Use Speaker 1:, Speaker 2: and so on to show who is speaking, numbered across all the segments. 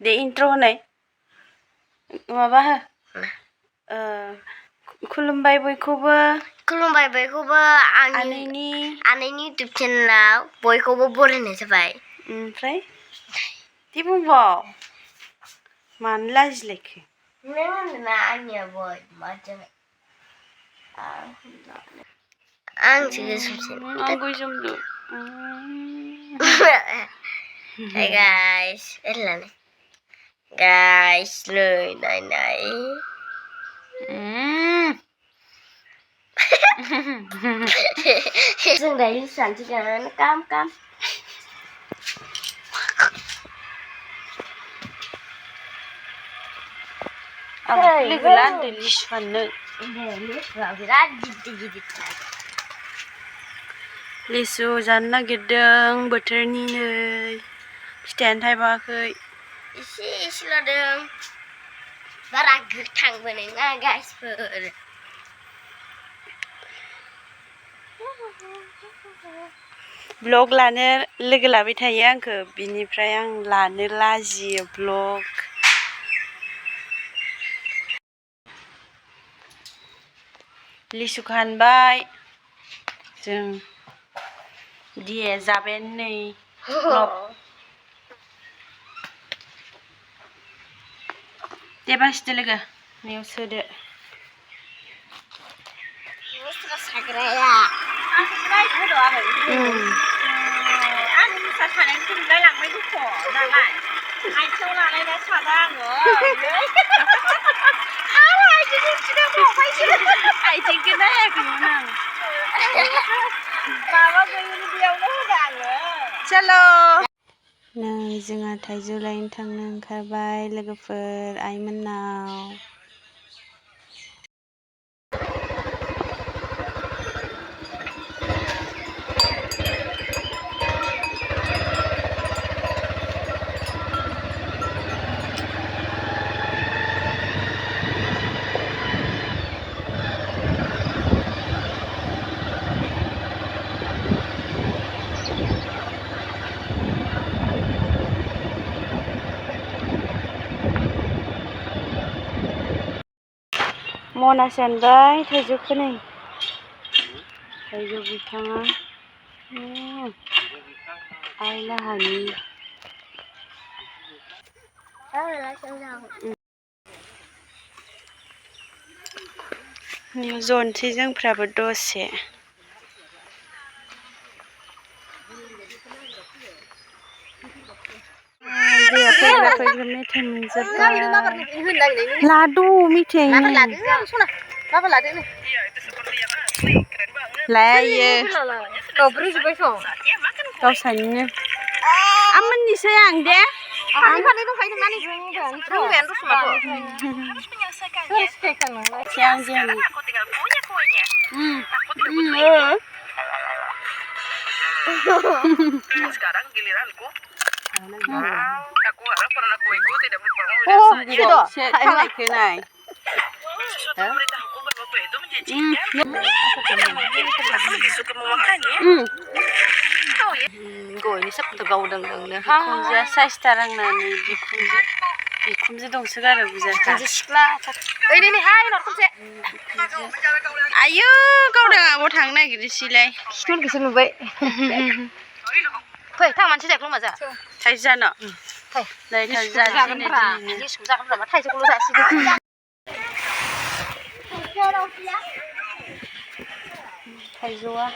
Speaker 1: दे intro होनाय माबा हो खुलुमबाय बयखौबो आनैनि
Speaker 2: YouTube चेनेलाव बयखौबो बरायनाय जाबाय।
Speaker 1: ओमफ्राय दे बुंबाव मानो लाजिलायखो
Speaker 2: नों होनना आंनिया बय मा जाबाय आंसो गोसोमसिन
Speaker 1: आं गोसोमदो
Speaker 2: Hey guys, guys, नाय जों दायो सानसे जानानै काम
Speaker 1: लोगो लानदो लिसु फाननो
Speaker 2: लिसुआ बिराद गिदिर
Speaker 1: लिसु जानो नागिरदों बोथोरनि नै फिथाइयानो थाइबाखै
Speaker 2: एसे लादों बारा गोथांबो नङा गाइसफोर
Speaker 1: ब्लग लानो लोगो लाबाय थायो आंखौ बिनिफ्राय आं लानो लाजियो ब्लग लिसुखौ हानबाय जों दिए जाबायानो नै दे बासिदो लोगो नैयाव सोदो
Speaker 2: साग्राया
Speaker 1: आं मुसा सानायनि थुनलाय लांबाय दख' नालाय आइथिङाव लानायना सादा आङो आरो आइथिंखौ सिदा बावबायसो आइथिंखौ नायाखैमोन आं माबा गैयिनि बेयावनो होदो आङो चलो नै जोंहा थाइजौ लायनो थांनो ओंखारबाय लोगोफोर आइमोननाव मना सानबाय थाइजौखौ नै थाइजौ बिफाङा आइ लाहानि जनोसै जोंफ्राबो दसे फैग्रा मेथाइ मोनजोब्बाय लादु मेथाइ लायो गावसानिनो आमोननिसै आं दे
Speaker 3: Sekarang giliranku. Aku harap pernah kueku tidak berpengaruh dengan saya. Sesuatu memberitahuku bahwa kue itu menjanjikan. Aku lebih suka memakannya. Oh ya.
Speaker 1: Goi ini sab tegau deng-dengnya. Bikumja saistarangnaनै bikumja दंसोगारो बुजारखा
Speaker 2: सिख्ला ओइ हाय नरखुमसे
Speaker 1: आयु गावदां आबाव थांनो नागिरदोंसैलाय
Speaker 2: स्टुलखौसो नुबाय फै थां मानसि जाखौ माजा
Speaker 1: थाइजौ जानो
Speaker 2: फै
Speaker 1: नै थाइजौ जागोनब्रा
Speaker 2: लिसु जागोन नामा थाइजौखौल' जासिगोन
Speaker 1: थाइजौआ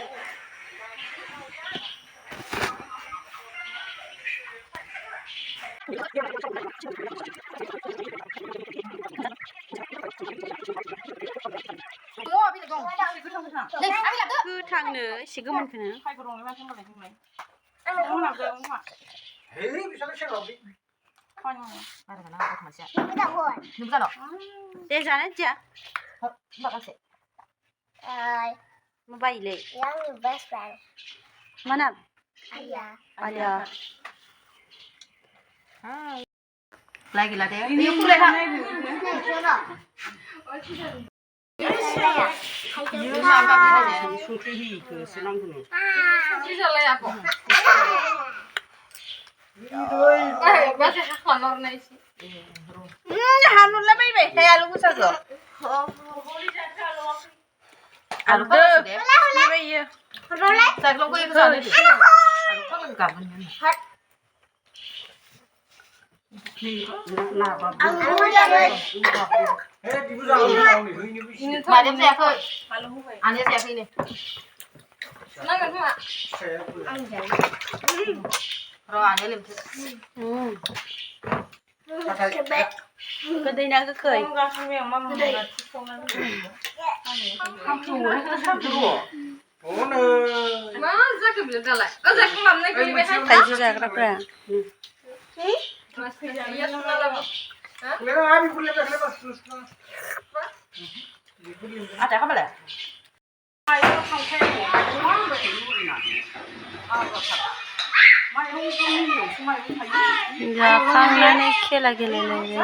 Speaker 1: गोथांनो एसे गोमोनखौनो दे जानो दिया मा बायोलै मा नाम आलिया
Speaker 2: Lagi lah deh. Ini pulai tak?
Speaker 1: Hanun lah baby. Kayak lu bisa go.
Speaker 2: Alu apa sih deh?
Speaker 1: Baby.
Speaker 2: Saya belum kau ikut sana deh. Alu apa enggak bener? Macam saya ke, ane saya ke ini. Rồi ane lim.
Speaker 1: Cái đây đang cái cười. Thấy chưa ra cái đó.
Speaker 2: Ada apa lah?
Speaker 1: Dạ không, nó này kia là cái này này.